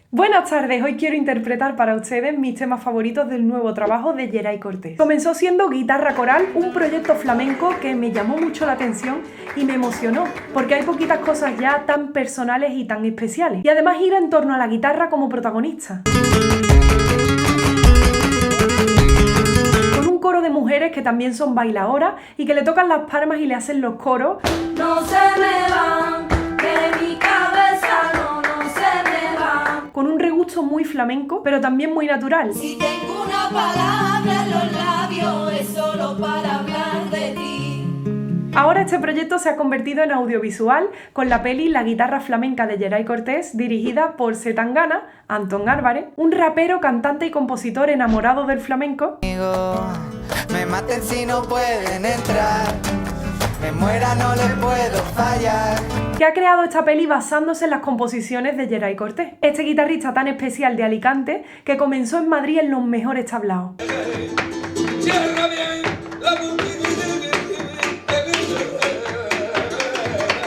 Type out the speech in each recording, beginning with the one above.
Buenas tardes, hoy quiero interpretar para ustedes mis temas favoritos del nuevo trabajo de Yeray Cortés. Comenzó siendo Guitarra Coral, un proyecto flamenco que me llamó mucho la atención y me emocionó, porque hay poquitas cosas ya tan personales y tan especiales. Y además gira en torno a la guitarra como protagonista. Con un coro de mujeres que también son bailadoras y que le tocan las palmas y le hacen los coros. No se me van de mi cabeza, no se me van. Con un regusto muy flamenco, pero también muy natural. Si tengo una palabra en los labios, es solo para hablar de ti. Ahora este proyecto se ha convertido en audiovisual con la peli La guitarra flamenca de Yeray Cortés, dirigida por Zetangana, Antón Álvarez, un rapero, cantante y compositor enamorado del flamenco. Me maten si no pueden entrar, me muera no les puedo fallar. Que ha creado esta peli basándose en las composiciones de Yeray Cortés, este guitarrista tan especial de Alicante que comenzó en Madrid en los mejores tablaos.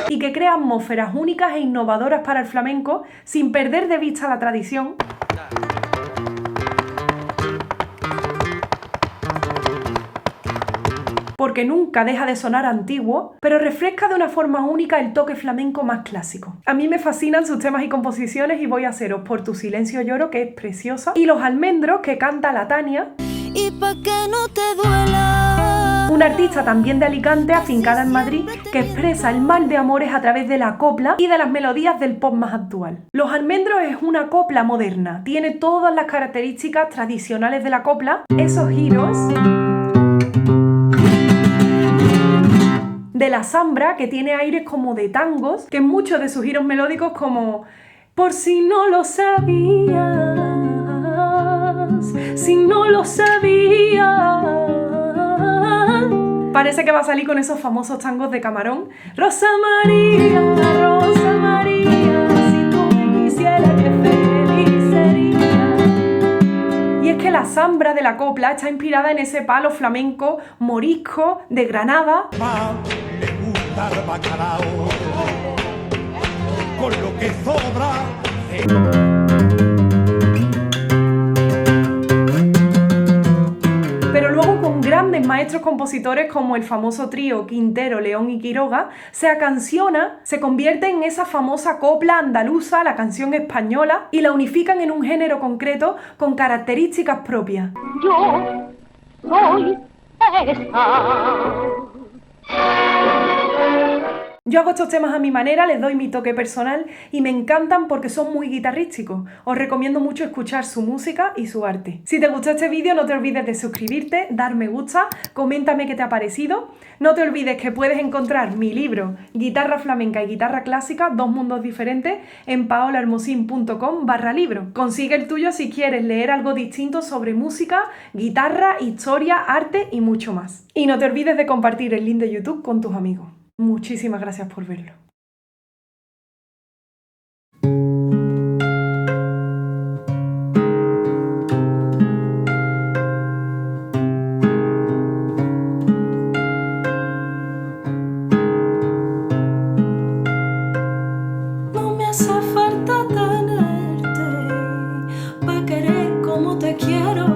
Y que crea atmósferas únicas e innovadoras para el flamenco sin perder de vista la tradición. Porque nunca deja de sonar antiguo, pero refresca de una forma única el toque flamenco más clásico. A mí me fascinan sus temas y composiciones y voy a haceros Por tu silencio lloro, que es preciosa, y Los almendros, que canta la Tania. Y pa' que no te duela. Una artista también de Alicante, afincada en Madrid, que expresa el mal de amores a través de la copla y de las melodías del pop más actual. Los almendros es una copla moderna, tiene todas las características tradicionales de la copla, esos giros de la zambra, que tiene aires como de tangos, que en muchos de sus giros melódicos como por si no lo sabías, si no lo sabías. Parece que va a salir con esos famosos tangos de Camarón. Rosa María, si tú quisieras que feliz sería. Y es que la zambra de la copla está inspirada en ese palo flamenco morisco de Granada. Me gusta el bacalao con lo que sobra. Pero luego con grandes maestros compositores como el famoso trío Quintero, León y Quiroga, se acanciona, se convierte en esa famosa copla andaluza, la canción española, y la unifican en un género concreto con características propias. Yo soy esa. Yo hago estos temas a mi manera, les doy mi toque personal y me encantan porque son muy guitarrísticos. Os recomiendo mucho escuchar su música y su arte. Si te gustó este vídeo, no te olvides de suscribirte, dar me gusta, coméntame qué te ha parecido. No te olvides que puedes encontrar mi libro Guitarra Flamenca y Guitarra Clásica, dos mundos diferentes, en paolahermosin.com/libro. Consigue el tuyo si quieres leer algo distinto sobre música, guitarra, historia, arte y mucho más. Y no te olvides de compartir el link de YouTube con tus amigos. Muchísimas gracias por verlo. No me hace falta tenerte pa' querer como te quiero.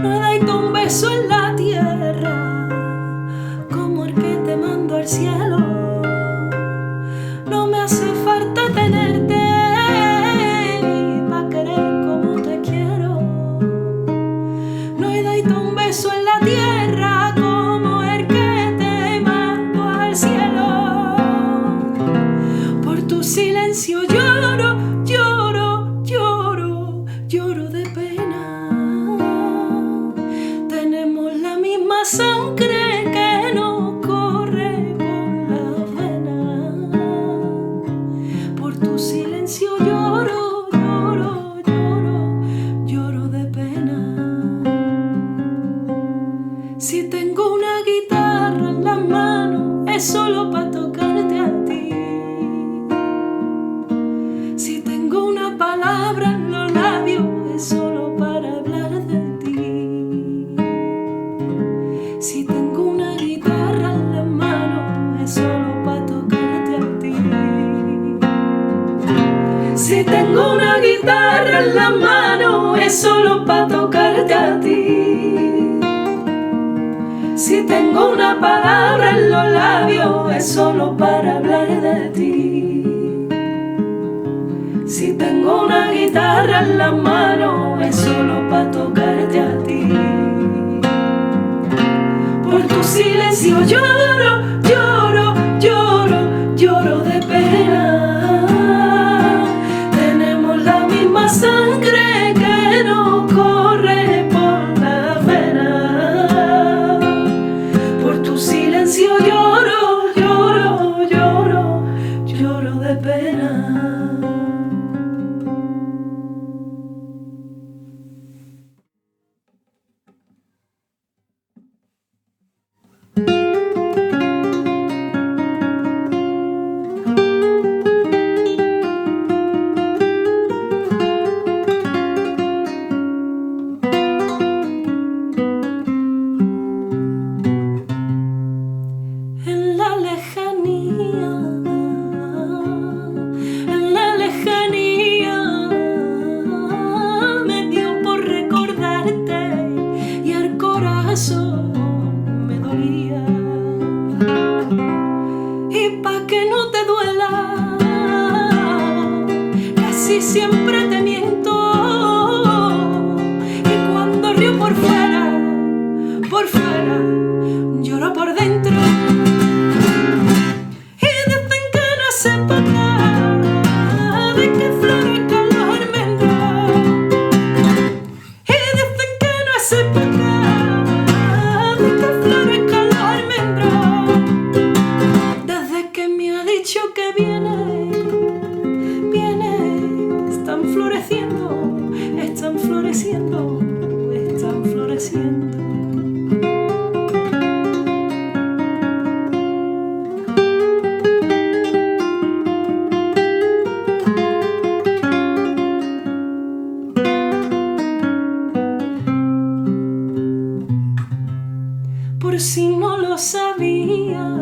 No he dado un beso en la tierra como el que te mando al cielo. No me hace falta tenerte pa' querer como te quiero. No he dado un beso en la tierra como el que te mando al cielo. Por tu silencio lloro, lloro, lloro, lloro de pena. Tenemos la misma sangre que no corre por la vena. Por tu silencio lloro, lloro, lloro, lloro de pena. Si tengo una guitarra en la mano, es solo para tocarte a ti. Si tengo una palabra en los labios, es solo para hablar de ti. Si tengo una guitarra en la mano, es solo para tocarte a ti. Si tengo una guitarra en la mano es solo para tocarte a ti. Si tengo una palabra en los labios es solo para hablar de ti. Si tengo una guitarra en la mano es solo para tocarte a ti. Por tu silencio lloro, lloro, lloro, lloro de pena. Tenemos la misma sangre que nos corre por la vena. Por tu silencio lloro, lloro, lloro, lloro de pena. En la lejanía, me dio por recordarte y el corazón me dolía. Y pa' que no te duela, casi siempre te miento. Y cuando río por fuera, lloro por dentro. Y dicen que no es época de que florezcan los almendros. Y dicen que no es época de que florezcan los almendros. Desde que me ha dicho que viene, están floreciendo, están floreciendo, están floreciendo. Por si no lo sabías,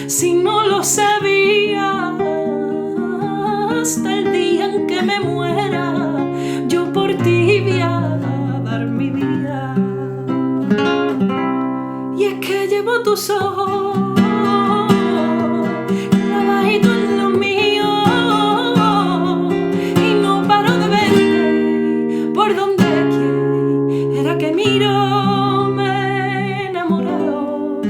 si no lo sabías, hasta el día en que me muera, yo por ti voy a dar mi vida. Y es que llevo tus ojos clavaditos en los míos y no paro de verte por donde quiera que miro. Me he enamorado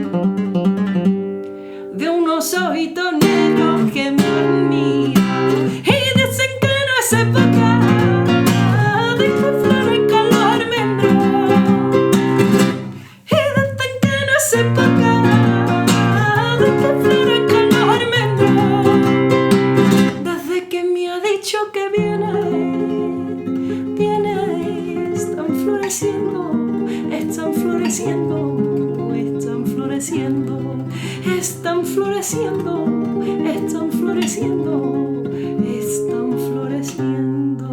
de unos ojitos negros que me miran y dicen que no es época de que florezcan los almendros. Y dicen que no es época de que florezcan los almendros. Desde que me ha dicho que viene, están floreciendo, están floreciendo, están floreciendo, están floreciendo, están floreciendo, están floreciendo.